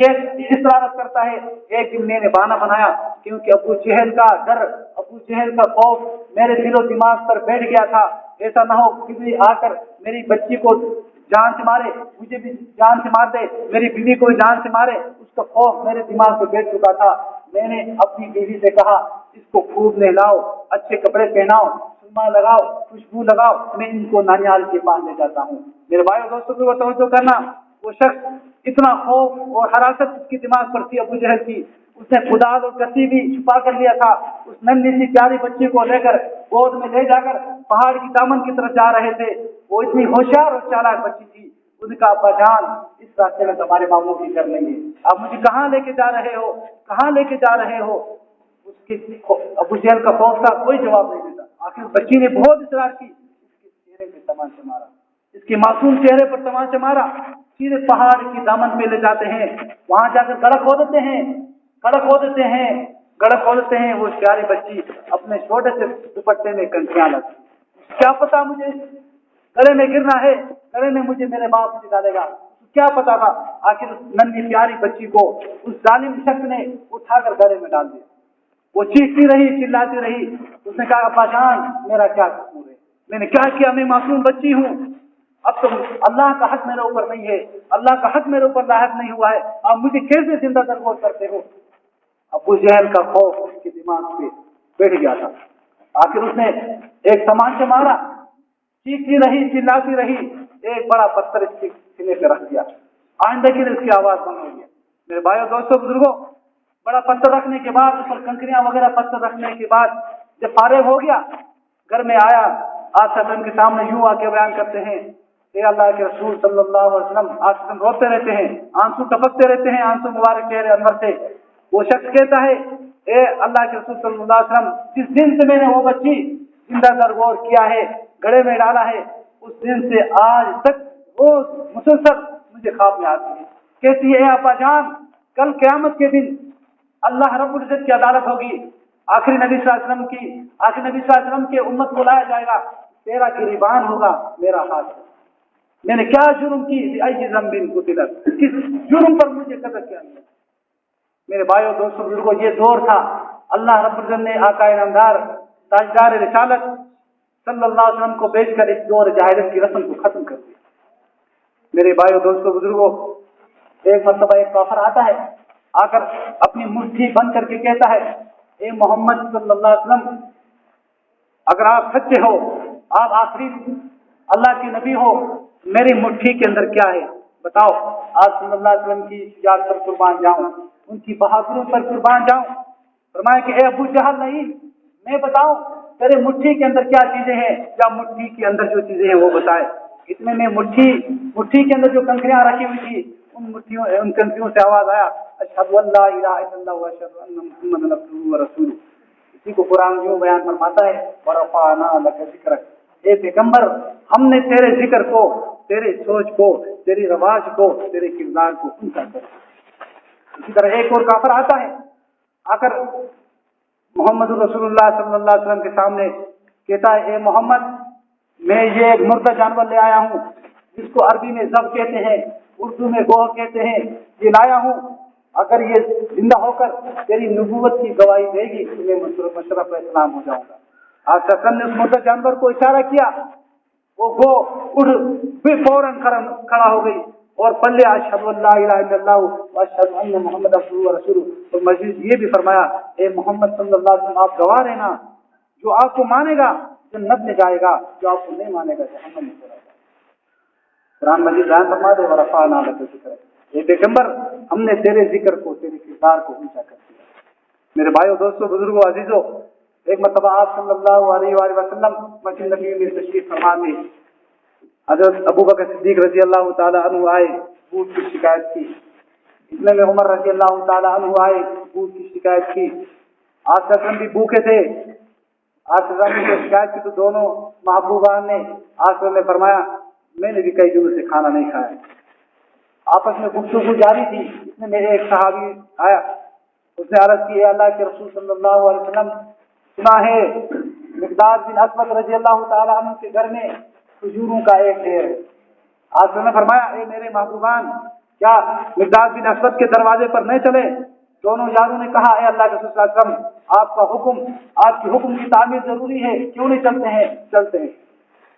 ये इसरारत करता है। एक दिन मैंने बहाना बनाया क्योंकि अबू जहल का डर, अबू जहल का खौफ मेरे दिलो दिमाग पर बैठ गया था। ऐसा ना हो किसी आकर मेरी बच्ची को जान से मारे, मुझे भी जान से मार दे, मेरी बीवी को भी जान से मारे, उसका खौफ मेरे दिमाग पर बैठ चुका था। मैंने अपनी बीवी से कहा, इसको खूब नहलाओ, अच्छे कपड़े पहनाओ, सुरमा लगाओ, खुशबू लगाओ, मैं इनको नानियाल के पास ले जाता हूँ। मेरे भाई और दोस्तों को तवज्जो करना, वो शख्स इतना खौफ और हरासत उसके दिमाग पर थी अबू जहल की, उसने खुदाल और कसी भी छुपा कर लिया था। उस नन्ही सी प्यारी बच्ची को लेकर गोद में ले जाकर पहाड़ की दामन की तरफ जा रहे थे। वो इतनी होशियार और चालाक बच्ची थी। उनका अब्बा जान, इस रास्ते में तुम्हारे मामू की घर नहीं है, आप मुझे कहाँ लेके जा रहे हो, कहाँ लेके जा रहे हो? उसके अबू जहल का खौफ था, कोई जवाब नहीं देता। आखिर बच्ची ने बहुत इसरार की, इसके चेहरे पे तमाचा मारा, इसके मासूम चेहरे पर तमाचा मारा, सीधे पहाड़ की दामन पे ले जाते हैं। वहां जाकर गड़ा खोदते हैं, गड़ा खोदते हैं, गड़ा खोदते हैं। वो प्यारी बच्ची अपने छोटे से दुपट्टे में कंटियां लगती, क्या पता मुझे गले में गिरना है, गले में मुझे मेरे बाप मुझे डालेगा, क्या पता था। आखिर उस नन्ही प्यारी बच्ची को उस जालिम शख्स ने उठाकर गले में डाल दिया। वो चीखती रही, चिल्लाती रही। उसने कहा, अब्बा जान मेरा क्या कसूर है, मैंने क्या किया, मैं मासूम बच्ची हूँ, अब तो अल्लाह का हक मेरे ऊपर नहीं है, अल्लाह का हक मेरे ऊपर लायक नहीं हुआ है, आप मुझे कैसे जिंदा दरगोर करते हो? अबू जहल का खौफ उसके दिमाग पे बैठ गया था। आखिर उसने एक तमाचा मारा, चीखती रही, चिल्लाती रही, एक बड़ा पत्थर इसके सीने पे रख दिया। आइंदा की इसकी आवाज बंद हो गई। मेरे भाइयों दोस्तों बुजुर्गों, बड़ा पत्थर रखने के बाद, उस पर कंकरियां वगैरह पत्थर रखने के बाद जब फारिग हो गया, घर में आया, आप के सामने यूं आके बयान करते हैं, ए अल्लाह के रसूल सल्लल्लाहु अलैहि वसल्लम, आप रोते रहते हैं, आंसू टपकते रहते हैं, आंसू मुबारक चेहरे अंदर से। वो शख्स कहता है, ए अल्लाह के रसूल सल्लल्लाहु अलैहि वसल्लम, जिस दिन से मैंने वो बच्ची जिंदा दरगोर किया है, गड़े में डाला है, उस दिन से आज तक रोज मुसलसल मुझे ख्वाब में आती है, कहती है, अब्बा जान कल क़यामत के दिन अल्लाह रब्बुल इज्जत की अदालत होगी, आखिरी नबी सल्लल्लाहु अलैहि वसल्लम के उम्मत को लाया जाएगा, तेरा गिरीबान होगा मेरा हाथ। मैंने क्या जुर्म की, किस जुर्म पर मुझे कत्ल किया? मेरे भाइयों दोस्तों बुजुर्गों, ये दौर था, अल्लाह रब्बुल इज्जत ने आकाए नामदार ताजदार रिसालत सल्लल्लाहु अलैहि वसल्लम को भेजकर इस दौर जाहिलियत की रस्म को खत्म कर दिया। मेरे भाइयों दोस्तों बुजुर्गों, एक मर्तबा एक काफिर आता है, आकर अपनी मुट्ठी बंद करके कहता है, ए मोहम्मद सल्लल्लाहु अलैहि वसल्लम, अगर आप सच्चे हो, आप आखिरी अल्लाह के नबी हो, मेरी मुट्ठी के अंदर क्या है बताओ। आज सल्लल्लाहु अलैहि वसल्लम की शुजाअत पर कुर्बान जाऊं, उनकी बहादुरी पर कुर्बान जाऊं। फरमाया कि ए अबू जहल, नहीं, मैं बताऊं तेरे मुट्ठी के अंदर क्या चीजें हैं, या मुट्ठी के अंदर जो चीजें हैं वो बताए। इतने में मुट्ठी के अंदर जो कंकरियां रखी हुई थी, उन कंकरियों से आवाज आया, अशहदु अल्ला इलाहा इल्लल्लाह व अशहदु अन्ना मुहम्मदन अब्दुहु व रसूलुहु। इसी को कुरान यूं बयान फरमाता है, व रफ़अना लका ज़िक्रक, ए पैगंबर, हमने तेरे जिक्र को, तेरे सोच को, तेरी रवाज को, तेरे किरदार को ऊंचा कर। इसी तरह एक और काफिर आता है, आकर मोहम्मद रसूलुल्लाह सल्लल्लाहु अलैहि वसल्लम के सामने कहता है, ए मोहम्मद, मैं ये एक मुर्दा जानवर ले आया हूँ, जिसको अरबी में ज़ब कहते हैं, उर्दू में गोह कहते हैं, ये लाया हूँ। अगर ये जिंदा होकर तेरी नबूवत की गवाही देगी तो मैं मुशर्रफ इस्लाम हो जाऊंगा। आज ससन ने उस मुर्दा जानवर को इशारा किया, वो गो उठ फिर फौरन खड़ा हो गई और पल्ले अशहदु अल्ला इलाहा इल्लल्लाह व अशहदु अन्ना मुहम्मदन अब्दुहु व रसूलुहु। तो मजीद ये भी फरमाया, ए मोहम्मद सल्लल्लाहु अलैहि वसल्लम, आप गवाह रहना, जो आपको मानेगा जन्नत में जाएगा, जो आपको नहीं मानेगा जहन्नम में जाएगा। कुरान मजीद बयान फरमाते हैं, व रफ़अना लका ज़िक्रक, ये पैगंबर, हमने तेरे जिक्र को, तेरे किरदार को ऊंचा कर दिया। मेरे भाइयों दोस्तों बुजुर्गों अजीजों, एक मरतबा आप सल्लल्लाहु अलैहि वसल्लम मस्जिद नबी में तशरीफ फरमा थे। हज़रत अबू बकर सिद्दीक रज़ी अल्लाह ताला अन्हु आए, भूख की शिकायत की। इतने में उमर रज़ी अल्लाह ताला अन्हु आए, भूख की शिकायत की। आसम भी भूखे थे, आसम की शिकायत की तो दोनों महबूबान ने आसम ने फरमाया, मैंने भी कई दिनों से खाना नहीं खाया। आपस में गुफ्तगू जारी थी। इतने में एक सहाबी आया, उसने अर्ज़ की, अल्लाह के रसूल सल्लल्लाहु अलैहि वसल्लम, सुना है मिक़दाद बिन असवद रज़ी अल्लाह ताला अन्हु के घर में खजूरों का एक ढेर है। आप ने फरमाया, ए मेरे महबूबान, क्या मिकदाद बिन असवद के दरवाजे पर नहीं चले? दोनों यारों ने कहा, ए अल्लाह के रसूल सल्लल्लाहु अलैहि वसल्लम, आपका हुक्म, आपकी हुक्म की तामीर जरूरी है, क्यों नहीं चलते हैं? चलते हैं।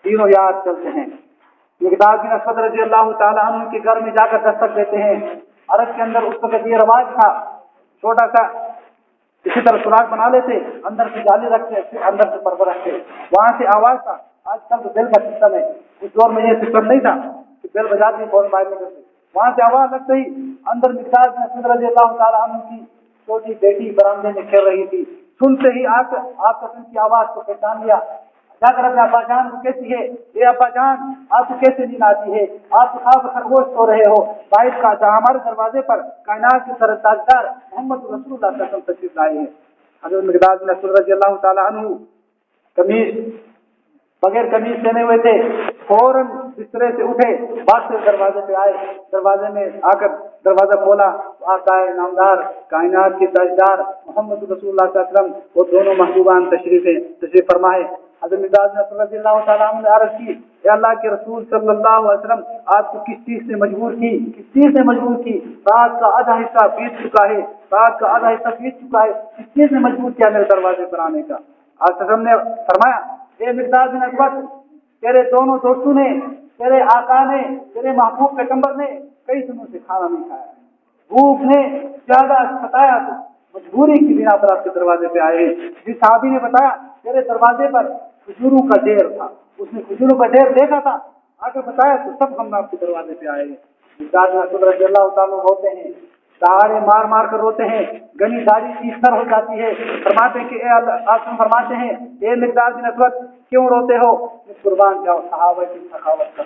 तीनों यार चलते हैं। मिकदाद बिन असवद रजी अल्लाह ताला अन्हु के घर में जाकर दस्तक देते हैं। अरब के अंदर उस वक्त ये रवाज था, छोटा सा इसी तरह सुराख बना लेते, अंदर से जाली रखते, फिर अंदर से पर्दा रखते, वहां से आवाज था। आजकल तो बेल का सिस्टम है, उस दौर में ये सिस्टम नहीं था कि बेल बजा दी फौरन बाहर निकलते। वहां से आवाज लगते ही अंदर मिकदाद बिन असवद रजी अल्लाह ताला अन्हु की छोटी बेटी बरामदे में खेल रही थी। सुनते ही आपका की आवाज को पहचान लिया, जाकर अपने अब्बा जान को कैसी है, ये अब्बा जान आपको कैसे नींद आती है, आप खाब खरगोश सो रहे हो, बाइस का जहाँ हमारे दरवाजे पर कायनात के सरताजदार मोहम्मद रसूलुल्लाह सल्लल्लाहु अलैहि वसल्लम तशरीफ लाए हैं। हज़रत मिकदाद बिन असवद रज़ी अल्लाह ताला अन्हु कमीज बगैर कमीज पहने हुए थे, फौरन बिस्तरे से उठे, बात से दरवाजे पे आए, दरवाजे में आकर दरवाजा खोला, आकाए नामदार कायनात के ताजदार मोहम्मद रसूलुल्लाह सल्लल्लाहु अलैहि वसल्लम वो दोनों महबूबान तशरीफ फरमाए। हज़रत मिकदाद बिन असवद रज़ियल्लाहु ताला अन्हु ने अर्ज़ की, ए अल्लाह के रसूल सल्लल्लाहु अलैहि वसल्लम, आपको किस चीज से मजबूर की, किस चीज से मजबूर की? रात का आधा हिस्सा बीत चुका है, रात का आधा हिस्सा बीत चुका है, किस चीज ने मजबूर किया मेरे दरवाजे पर आने का? आज ने फरमाया, ए मिकदाद बिन असवद, तेरे दोनों दोस्तों ने, तेरे आका ने, तेरे महबूब पैगंबर ने कई दिनों से खाना नहीं खाया, भूख ने ज्यादा सताया, तो मजबूरी की बिना पर आपके दरवाजे पे आए। जिस साहबी ने बताया तेरे दरवाजे पर खजूरों का ढेर था, उसने खजूरों का ढेर देखा था, आगे बताया तो सब हम आपके दरवाजे पे आए। मिकदाद बिन असवद रज़ियल्लाहु ताला होते हैं, दहाड़े मार मार कर रोते हैं, गनी दाढ़ी की सर हो जाती है। फरमाते हैं कि आसम फरमाते हैं, ए मिकदाद बिन असवद क्यों रोते हो? कुर्बान जाओ सहाबा की सखावत कर।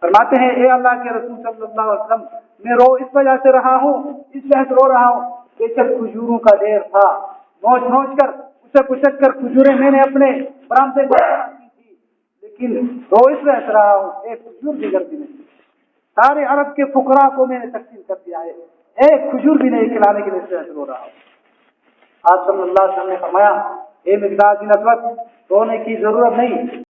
फरमाते हैं, ए अल्लाह के रसूल सल्लल्लाहु अलैहि वसल्लम, मैं रो इस वजह से रहा हूँ, इस वजह से रो रहा हूँ, बेशक खजूरों का ढेर था, नोच नोच कर कुचक कर खजूरें मैंने अपने बरामदे पर की थी, लेकिन रो इस वजह से रहा हूँ, एक खजूर भी नहीं, सारे अरब के फुकरा को मैंने तकसीम कर दिया है, एक खजूर भी नहीं खिलाने के लिए इस वजह से रो रहा हूँ। आज सल्लल्लाहु अलैहि वसल्लम ने फरमाया, ए मिकदाद बिन असवद, रोने की जरूरत नहीं,